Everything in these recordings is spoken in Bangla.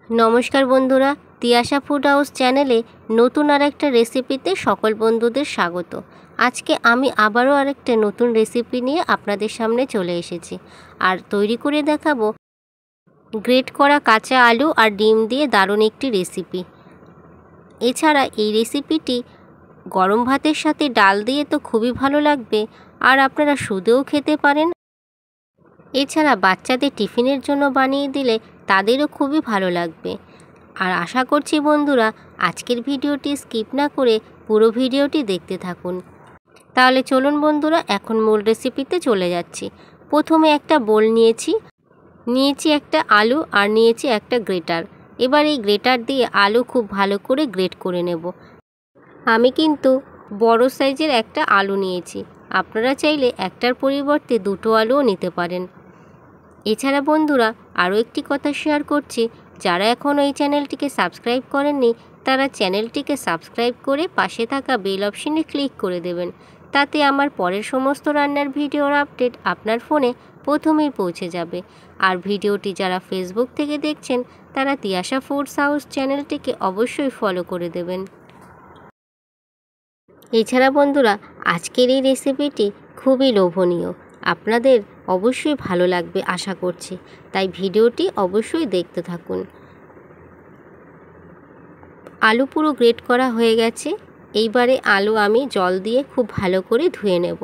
নমস্কার বন্ধুরা, তিয়াশা ফুড হাউস চ্যানেলে নতুন আরেকটা রেসিপিতে সকল বন্ধুদের স্বাগত। আজকে আমি আবারও আরেকটা নতুন রেসিপি নিয়ে আপনাদের সামনে চলে এসেছি আর তৈরি করে দেখাবো গ্রেট করা কাঁচা আলু আর ডিম দিয়ে দারুণ একটি রেসিপি। এছাড়া এই রেসিপিটি গরম ভাতের সাথে ডাল দিয়ে তো খুবই ভালো লাগবে, আর আপনারা শুধুও খেতে পারেন। এছাড়া বাচ্চাদের টিফিনের জন্য বানিয়ে দিলে তাদেরও খুবই ভালো লাগবে। আর আশা করছি বন্ধুরা আজকের ভিডিওটি স্কিপ না করে পুরো ভিডিওটি দেখতে থাকুন। তাহলে চলুন বন্ধুরা, এখন মূল রেসিপিতে চলে যাচ্ছি। প্রথমে একটা বোল নিয়েছি একটা আলু আর নিয়েছি একটা গ্রেটার। এবার এই গ্রেটার দিয়ে আলু খুব ভালো করে গ্রেট করে নেব। আমি কিন্তু বড় সাইজের একটা আলু নিয়েছি, আপনারা চাইলে একটার পরিবর্তে দুটো আলুও নিতে পারেন। এছাড়া বন্ধুরা আরও একটি কথা শেয়ার করছি, যারা এখনও এই চ্যানেলটিকে সাবস্ক্রাইব করেননি তারা চ্যানেলটিকে সাবস্ক্রাইব করে পাশে থাকা বেল অপশনে ক্লিক করে দেবেন। তাতে আমার পরের সমস্ত রান্নার ভিডিওর আপডেট আপনার ফোনে প্রথমেই পৌঁছে যাবে। আর ভিডিওটি যারা ফেসবুক থেকে দেখছেন তারা তিয়াশা ফুডস হাউস চ্যানেলটিকে অবশ্যই ফলো করে দেবেন। এছাড়া বন্ধুরা আজকের এই রেসিপিটি খুবই লোভনীয়, আপনাদের অবশ্যই ভালো লাগবে আশা করছি, তাই ভিডিওটি অবশ্যই দেখতে থাকুন। আলু পুরো গ্রেট করা হয়ে গেছে। এইবারে আলু আমি জল দিয়ে খুব ভালো করে ধুয়ে নেব।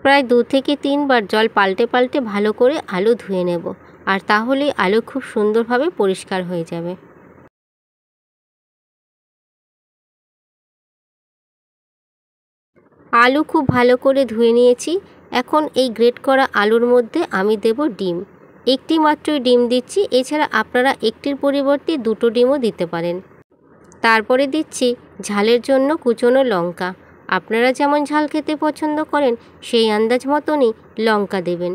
প্রায় 2 থেকে 3 বার জল পাল্টে পাল্টে ভালো করে আলু ধুয়ে নেব, আর তাহলেই আলু খুব সুন্দরভাবে পরিষ্কার হয়ে যাবে। আলু খুব ভালো করে ধুয়ে নিয়েছি। এখন এই গ্রেট করা আলুর মধ্যে আমি দেব ডিম। একটি মাত্রই ডিম দিচ্ছি, এছাড়া আপনারা একটির পরিবর্তে দুটো ডিমও দিতে পারেন। তারপরে দিচ্ছি ঝালের জন্য কুচনো লঙ্কা। আপনারা যেমন ঝাল খেতে পছন্দ করেন সেই আন্দাজ মতনই লঙ্কা দেবেন।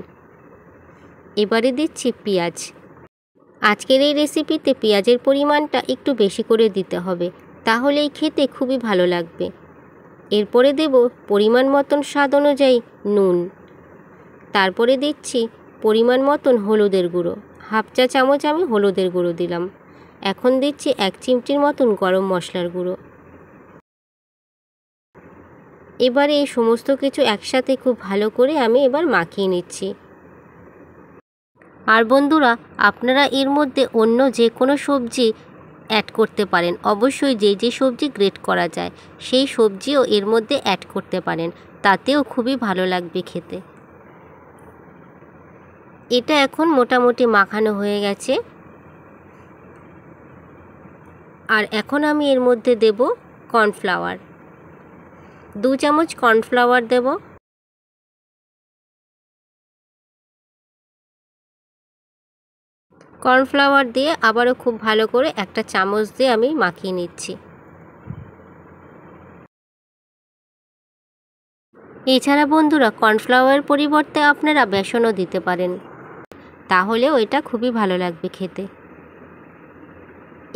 এবারে দিচ্ছি পেঁয়াজ। আজকের এই রেসিপিতে পেঁয়াজের পরিমাণটা একটু বেশি করে দিতে হবে, তাহলেই খেতে খুবই ভালো লাগবে। এরপরে দেব পরিমাণ মতন স্বাদ অনুযায়ী নুন। তারপরে দিচ্ছি পরিমাণ মতন হলুদের গুঁড়ো, 1/2 চা চামচ আমি হলুদের গুঁড়ো দিলাম। এখন দিচ্ছি 1 চিমটির মতন গরম মশলার গুঁড়ো। এবারে এই সমস্ত কিছু একসাথে খুব ভালো করে আমি এবার মাখিয়ে নিচ্ছি। আর বন্ধুরা আপনারা এর মধ্যে অন্য যে কোনো সবজি অ্যাড করতে পারেন, অবশ্যই যে সবজি গ্রেট করা যায় সেই সবজিও এর মধ্যে অ্যাড করতে পারেন, তাতেও খুবই ভালো লাগবে খেতে। এটা এখন মোটামুটি মাখানো হয়ে গেছে। আর এখন আমি এর মধ্যে দেব কর্নফ্লাওয়ার। 2 চামচ কর্নফ্লাওয়ার দেব। কর্নফ্লাওয়ার দিয়ে আবারও খুব ভালো করে একটা চামচ দিয়ে আমি মাখিয়ে নিচ্ছি। এছাড়া বন্ধুরা কর্নফ্লাওয়ারের পরিবর্তে আপনারা বেসনও দিতে পারেন, তাহলেও এটা খুবই ভালো লাগবে খেতে।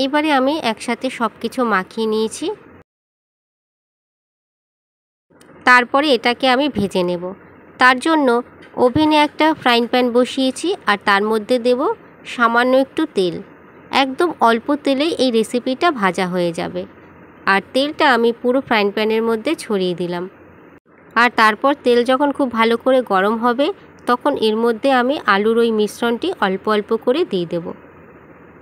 এবারে আমি একসাথে সব কিছু মাখিয়ে নিয়েছি। তারপরে এটাকে আমি ভেজে নেব। তার জন্য ওভেনে একটা ফ্রাইং প্যান বসিয়েছি, আর তার মধ্যে দেব সামান্য একটু তেল। একদম অল্প তেলেই এই রেসিপিটা ভাজা হয়ে যাবে। আর তেলটা আমি পুরো ফ্রাইং প্যানের মধ্যে ছড়িয়ে দিলাম। আর তারপর তেল যখন খুব ভালো করে গরম হবে তখন এর মধ্যে আমি আলুর ওই মিশ্রণটি অল্প অল্প করে দিয়ে দেব।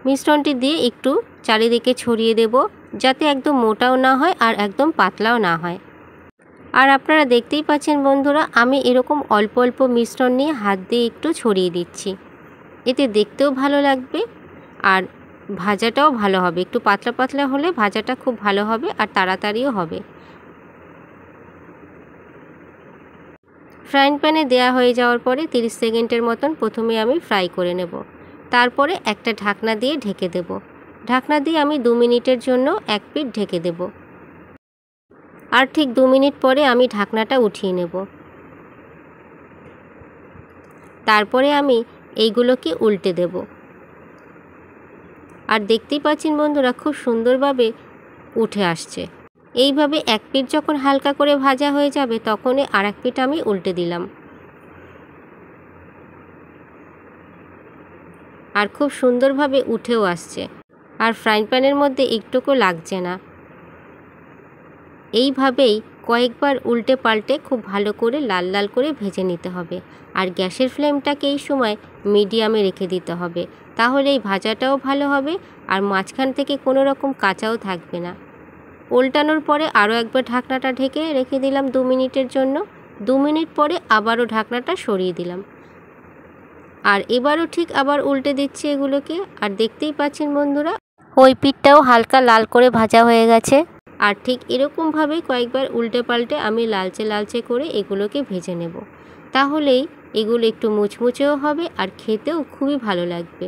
মিশ্রণটি দিয়ে একটু চারিদিকে ছড়িয়ে দেব, যাতে একদম মোটাও না হয় আর একদম পাতলাও না হয়। আর আপনারা দেখতেই পাচ্ছেন বন্ধুরা আমি এরকম অল্প অল্প মিশ্রণ নিয়ে হাত দিয়ে একটু ছড়িয়ে দিচ্ছি। এতে দেখতেও ভালো লাগবে আর ভাজাটাও ভালো হবে। একটু পাতলা পাতলা হলে ভাজাটা খুব ভালো হবে আর তাড়াতাড়িও হবে। ফ্রাইং প্যানে দেওয়া হয়ে যাওয়ার পরে 30 সেকেন্ডের মতন প্রথমে আমি ফ্রাই করে নেব। তারপরে একটা ঢাকনা দিয়ে ঢেকে দেব। ঢাকনা দিয়ে আমি 2 মিনিটের জন্য এক পিঠ ঢেকে দেব। আর ঠিক 2 মিনিট পরে আমি ঢাকনাটা উঠিয়ে নেব। তারপরে আমি এইগুলোকে উল্টে দেব। আর দেখতেই পাচ্ছেন বন্ধুরা খুব সুন্দরভাবে উঠে আসছে। এইভাবে এক পিঠ যখন হালকা করে ভাজা হয়ে যাবে তখনই আর এক পিঠ আমি উল্টে দিলাম। আর খুব সুন্দরভাবে উঠেও আসছে, আর ফ্রাইং প্যানের মধ্যে একটুকু লাগছে না। এইভাবেই কয়েকবার উল্টে পাল্টে খুব ভালো করে লাল লাল করে ভেজে নিতে হবে। আর গ্যাসের ফ্লেমটাকে এই সময় মিডিয়ামে রেখে দিতে হবে, তাহলে এই ভাজাটাও ভালো হবে আর মাঝখান থেকে কোনো রকম কাঁচাও থাকবে না। উল্টানোর পরে আরও একবার ঢাকনাটা ঢেকে রেখে দিলাম 2 মিনিটের জন্য। 2 মিনিট পরে আবারও ঢাকনাটা সরিয়ে দিলাম, আর এবারও ঠিক আবার উল্টে দিচ্ছি এগুলোকে। আর দেখতেই পাচ্ছেন বন্ধুরা, ওই পিঠটাও হালকা লাল করে ভাজা হয়ে গেছে। আর ঠিক এরকমভাবেই কয়েকবার উল্টে পাল্টে আমি লালচে লালচে করে এগুলোকে ভেজে নেব, তাহলেই এগুলো একটু মুচমুচেও হবে আর খেতেও খুবই ভালো লাগবে।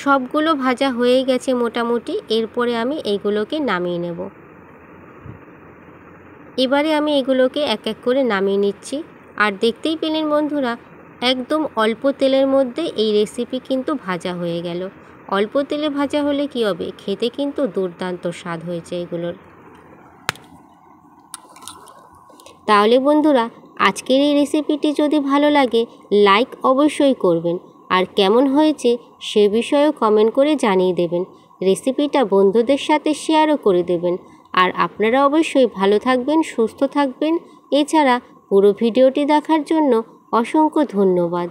সবগুলো ভাজা হয়ে গেছে মোটামুটি, এরপরে আমি এইগুলোকে নামিয়ে নেব। এবারে আমি এগুলোকে এক এক করে নামিয়ে নিচ্ছি। আর দেখতেই পেলেন বন্ধুরা, একদম অল্প তেলের মধ্যে এই রেসিপি কিন্তু ভাজা হয়ে গেল। অল্প তেলে ভাজা হলে কি হবে, খেতে কিন্তু দুর্দান্ত স্বাদ হয়েছে এগুলোর। তাহলে বন্ধুরা, আজকের এই রেসিপিটি যদি ভালো লাগে লাইক অবশ্যই করবেন, আর কেমন হয়েছে সে বিষয়েও কমেন্ট করে জানিয়ে দেবেন। রেসিপিটা বন্ধুদের সাথে শেয়ারও করে দেবেন। আর আপনারা অবশ্যই ভালো থাকবেন, সুস্থ থাকবেন। এছাড়া পুরো ভিডিওটি দেখার জন্য অসংখ্য ধন্যবাদ।